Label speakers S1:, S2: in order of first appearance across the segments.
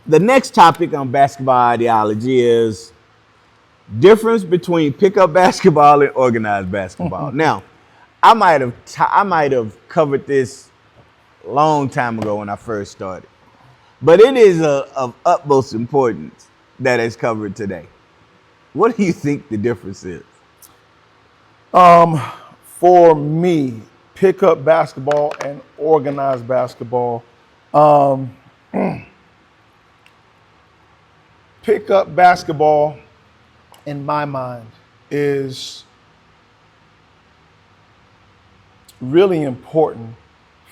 S1: the next topic on basketball ideology is difference between pickup basketball and organized basketball. Now, I might have covered this a long time ago when I first started, but it is of utmost importance that it's covered today. What do you think the difference is?
S2: For me, pickup basketball and organized basketball. Um, Pickup basketball, in my mind, is really important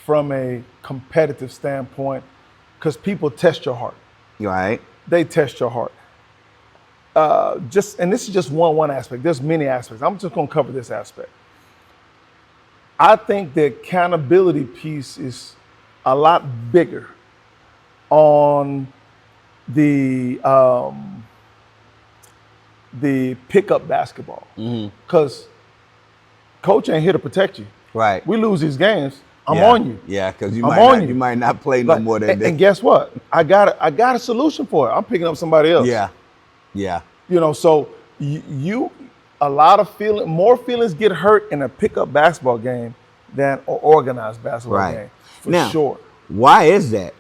S2: from a competitive standpoint because people test your heart.
S1: Right.
S2: They test your heart. And this is just one aspect. There's many aspects. I'm just going to cover this aspect. I think the accountability piece is a lot bigger on the pickup basketball because coach ain't here to protect you.
S1: Right.
S2: We lose these games, I'm
S1: Yeah.
S2: on you.
S1: Yeah, because you
S2: I'm
S1: might
S2: on
S1: not,
S2: you.
S1: you might not play no more that day.
S2: And guess what? I got a solution for it. I'm picking up somebody else.
S1: Yeah. Yeah.
S2: You know, so you a lot of more feelings get hurt in a pickup basketball game than an organized basketball
S1: Right.
S2: game. For
S1: Now,
S2: sure.
S1: why is that?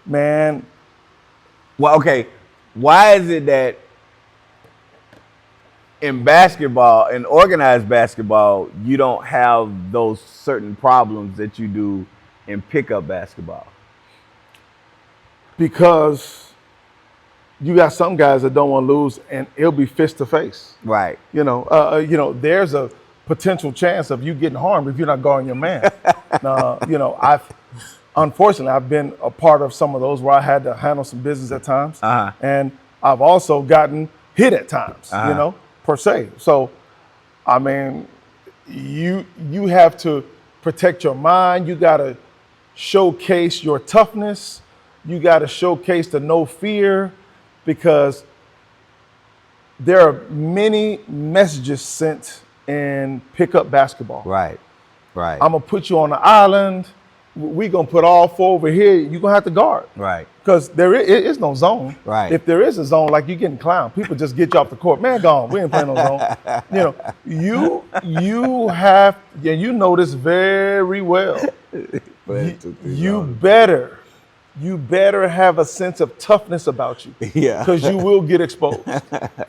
S2: Man,
S1: Well, okay. Why is it that in basketball, in organized basketball, you don't have those certain problems that you do in pickup basketball?
S2: because you got some guys that don't want to lose and it'll be fist to face.
S1: Right.
S2: There's a potential chance of you getting harmed if you're not guarding your man. Unfortunately, I've been a part of some of those where I had to handle some business at times, and I've also gotten hit at times, per se. So, I mean, you have to protect your mind. You got to showcase your toughness. You got to showcase the no fear, because there are many messages sent in pickup basketball.
S1: Right. Right.
S2: I'm gonna put you on the island. We're gonna put all four over here. You're gonna have to guard.
S1: Right.
S2: Because there is no zone.
S1: Right.
S2: If there is a zone, like you're getting clowned, people just get you off the court. Man, gone. We ain't playing no zone. You have, and you know this very well. You better have a sense of toughness about you.
S1: Yeah.
S2: Because you will get exposed,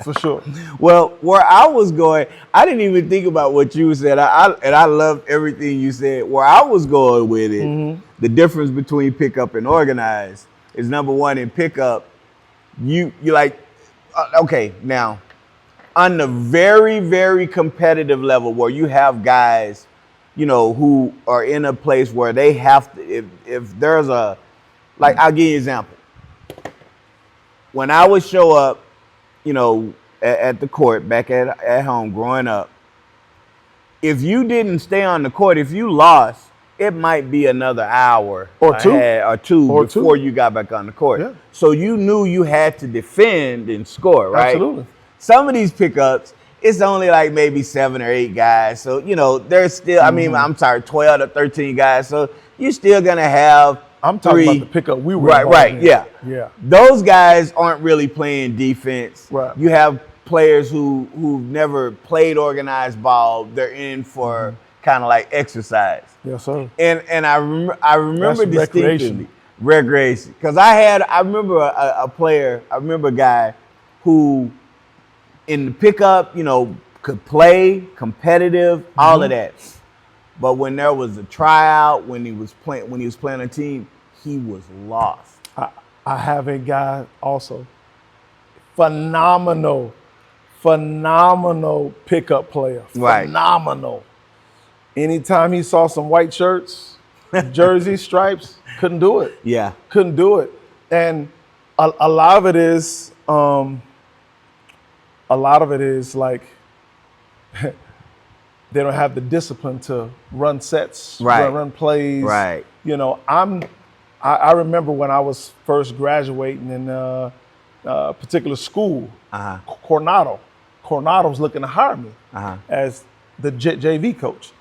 S2: for sure.
S1: Well, where I was going, I didn't even think about what you said. I loved everything you said. Where I was going with it, the difference between pickup and organized is, number one, in pickup, you like, okay, now, on the very, very competitive level where you have guys, who are in a place where they have to, if there's a, like, I'll give you an example. When I would show up, at the court back at home growing up, if you didn't stay on the court, if you lost, it might be another hour
S2: or two
S1: before you got back on the court.
S2: Yeah.
S1: So you knew you had to defend and score, right?
S2: Absolutely.
S1: Some of these pickups, it's only like maybe 7 or 8 guys. So, there's still, 12 to 13 guys. So you're still going to have
S2: I'm talking
S1: 3.
S2: about the pickup we were
S1: Right,
S2: in.
S1: yeah.
S2: Yeah.
S1: Those guys aren't really playing defense.
S2: Right.
S1: You have players who've never played organized ball. They're in for kind of like exercise.
S2: Yes, sir.
S1: And I remember
S2: That's
S1: distinctly recreation, because I remember a guy who in the pickup, could play competitive, all of that. But when there was a tryout, when he was playing a team, he was lost.
S2: I have a guy also, phenomenal pickup player.
S1: Right.
S2: Phenomenal. Anytime he saw some white shirts, jersey stripes, couldn't do it.
S1: Yeah.
S2: Couldn't do it. And a lot of it is like they don't have the discipline to run sets,
S1: Right.
S2: run plays.
S1: Right.
S2: I remember when I was first graduating in a particular school, Coronado. Coronado was looking to hire me as the JV coach,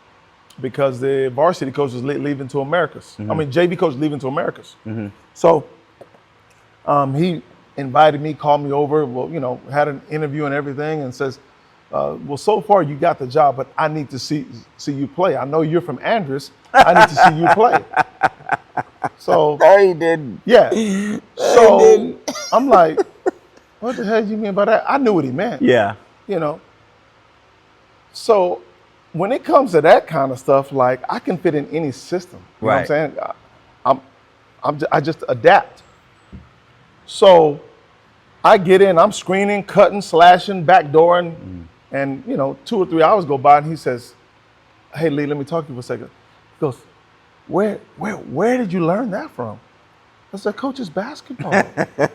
S2: because the varsity coach was leaving to Americas. JV coach leaving to Americas. So He invited me, called me over. Well, had an interview and everything, and says, "Well, so far you got the job, but I need to see you play. I know you're from Andrews. I need to see you play." So
S1: No, he didn't.
S2: yeah.
S1: He
S2: So
S1: didn't.
S2: I'm like, "What the hell do you mean by that?" I knew what he meant.
S1: Yeah.
S2: So when it comes to that kind of stuff, like I can fit in any system. You know what I'm saying? I just adapt. So I get in, I'm screening, cutting, slashing, backdooring, and 2 or 3 hours go by, and he says, "Hey Lee, let me talk to you for a second." He goes, "Where did you learn that from?" I said, "Coach, it's basketball."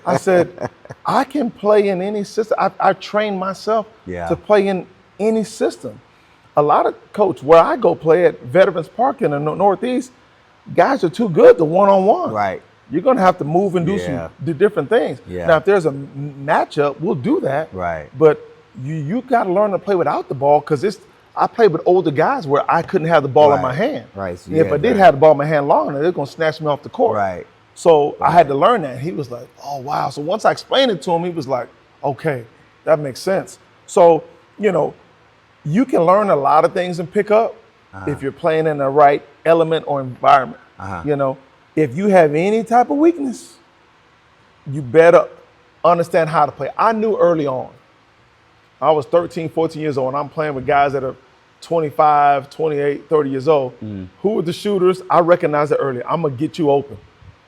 S2: I said, "I can play in any system. I trained myself to play in any system." A lot of coach, where I go play at Veterans Park in the Northeast, guys are too good to one-on-one.
S1: Right.
S2: You're going to have to move and do different things.
S1: Yeah.
S2: Now, if there's a matchup, we'll do that.
S1: Right.
S2: But you got to learn to play without the ball, because I played with older guys where I couldn't have the ball in my hand.
S1: Right. So
S2: if I did have the ball in my hand long enough, they're going to snatch me off the court.
S1: Right.
S2: So I had to learn that. He was like, "Oh, wow." So once I explained it to him, he was like, "Okay, that makes sense." So, you can learn a lot of things and pick up if you're playing in the right element or environment. If you have any type of weakness, you better understand how to play. I knew early on. I was 13, 14 years old, and I'm playing with guys that are 25, 28, 30 years old. Who were the shooters? I recognized it early. I'm going to get you open.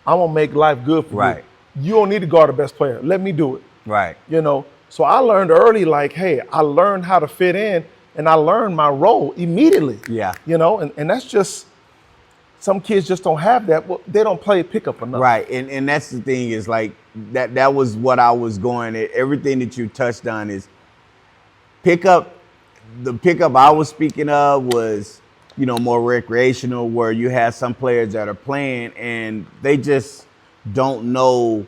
S2: I'm going to make life good for you. You don't need to guard the best player. Let me do it.
S1: Right.
S2: So I learned early, like, hey, I learned how to fit in, and I learned my role immediately.
S1: Yeah.
S2: And that's just, some kids just don't have that. Well, they don't play pickup enough.
S1: Right. And that's the thing, is like that was what I was going at. Everything that you touched on is pickup. The pickup I was speaking of was, more recreational, where you have some players that are playing and they just don't know,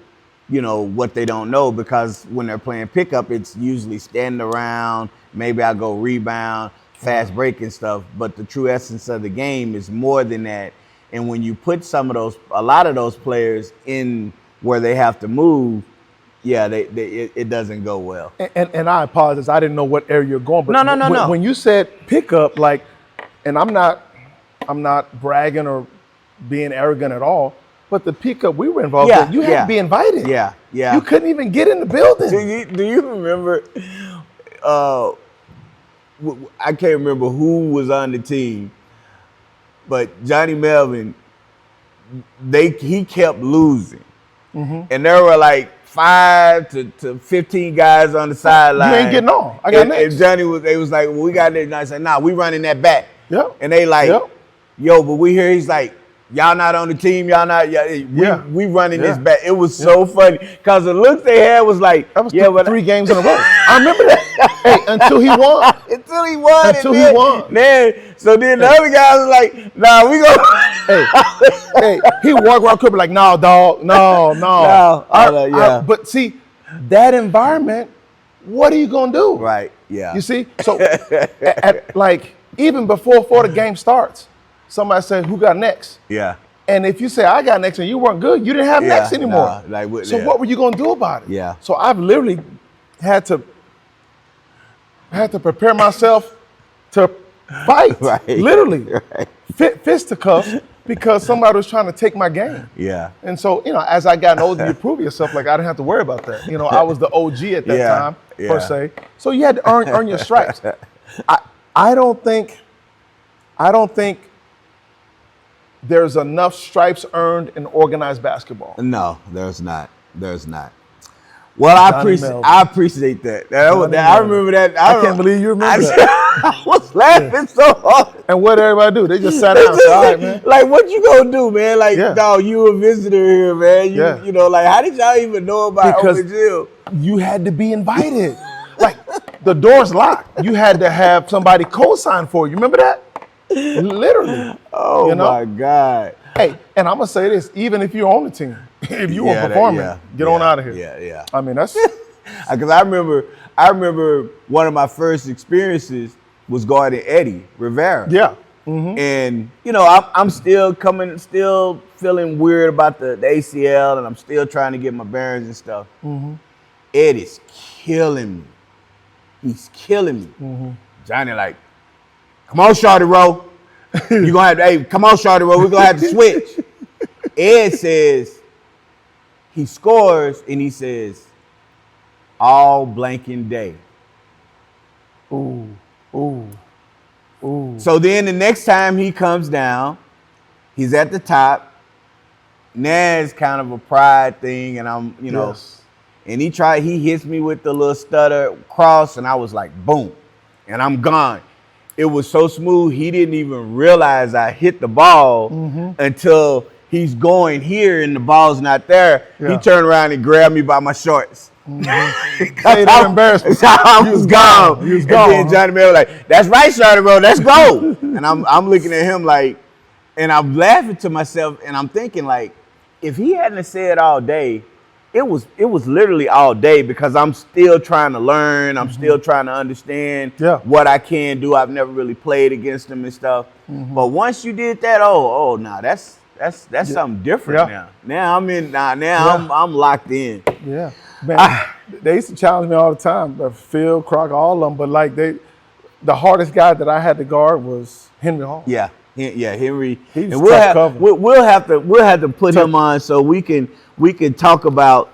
S1: what they don't know, because when they're playing pickup, it's usually standing around, maybe I go rebound, fast break and stuff. But the true essence of the game is more than that. And when you put a lot of those players in where they have to move, it doesn't go well.
S2: And I apologize, I didn't know what area you're going. But
S1: No.
S2: When you said pickup, like, and I'm not bragging or being arrogant at all, but the pickup we were involved in, you had to be invited.
S1: Yeah.
S2: You couldn't even get in the building.
S1: Do you remember? I can't remember who was on the team, but Johnny Melvin, he kept losing, and there were like 5 to 15 guys on the sideline.
S2: You ain't getting on. I got next.
S1: And Johnny was like, "Well, we got next." And I said, "Nah, we running that back."
S2: Yep.
S1: And they like, "Yo, but we here." He's like, "Y'all not on the team. Y'all not. We running this back." It was so funny, because the look they had was like,
S2: that was 3 games in a row. I remember that. Hey, until he won.
S1: Until he won.
S2: He won.
S1: So then the other guys was like, "Nah, we go."
S2: Hey, he walked around court like, "No, dog, no." But see, that environment, what are you gonna do?
S1: Right. Yeah.
S2: You see, so even before the game starts, somebody said, "Who got next?"
S1: Yeah.
S2: And if you say I got next and you weren't good, you didn't have next anymore. What were you gonna do about it?
S1: Yeah.
S2: So I've literally had to prepare myself to fight, literally, fisticuffs, because somebody was trying to take my game.
S1: Yeah.
S2: And so, as I got older, you prove yourself. Like, I didn't have to worry about that. I was the OG at that time, per se. So you had to earn your stripes. I don't think there's enough stripes earned in organized basketball.
S1: No, there's not. Well, I appreciate that. I remember that.
S2: I can't believe you remember that.
S1: I was laughing so hard.
S2: And what did everybody do? They just sat down and said, "All right, man."
S1: Like, what you gonna do, man? Like, dog, you a visitor here, man. You know, like, how did y'all even know about OpenGym?
S2: You had to be invited. Like, the door's locked. You had to have somebody co-sign for you. Remember that? Literally.
S1: Oh, my God.
S2: Hey, and I'm going to say this, even if you're on the team, if you were performing, get on out of here.
S1: Yeah.
S2: I mean, that's...
S1: Because I remember one of my first experiences was guarding Eddie Rivera.
S2: Yeah.
S1: And you know, I'm still feeling weird about the ACL, and I'm still trying to get my bearings and stuff. Ed is killing me. He's killing me. Johnny like, come on, Shawty Rowe. You gonna have to, hey, come on, Shawty Rowe. We're gonna have to switch. Ed says he scores, and he says, all blanking day.
S2: Ooh.
S1: So then the next time he comes down, he's at the top. Now it's kind of a pride thing, and I'm, you know, and he hits me with the little stutter cross, and I was like, boom, and I'm gone. It was so smooth, he didn't even realize I hit the ball until he's going here and the ball's not there. He turned around and grabbed me by my shorts.
S2: That embarrassment.
S1: I was gone.
S2: You was gone.
S1: And then Johnny Miller was like, that's right, Shawty Rowe, let's go. And I'm looking at him like, and I'm laughing to myself, and I'm thinking like, if he hadn't said all day, it was literally all day, because I'm still trying to learn. I'm still trying to understand what I can do. I've never really played against him and stuff. But once you did that, that's something different now. Now I'm in. I'm locked in.
S2: Yeah, man. They used to challenge me all the time. Phil, Croc, all of them. But like the hardest guy that I had to guard was Henry Hall.
S1: Yeah, Henry.
S2: He was
S1: and we'll have to put him on so we can talk about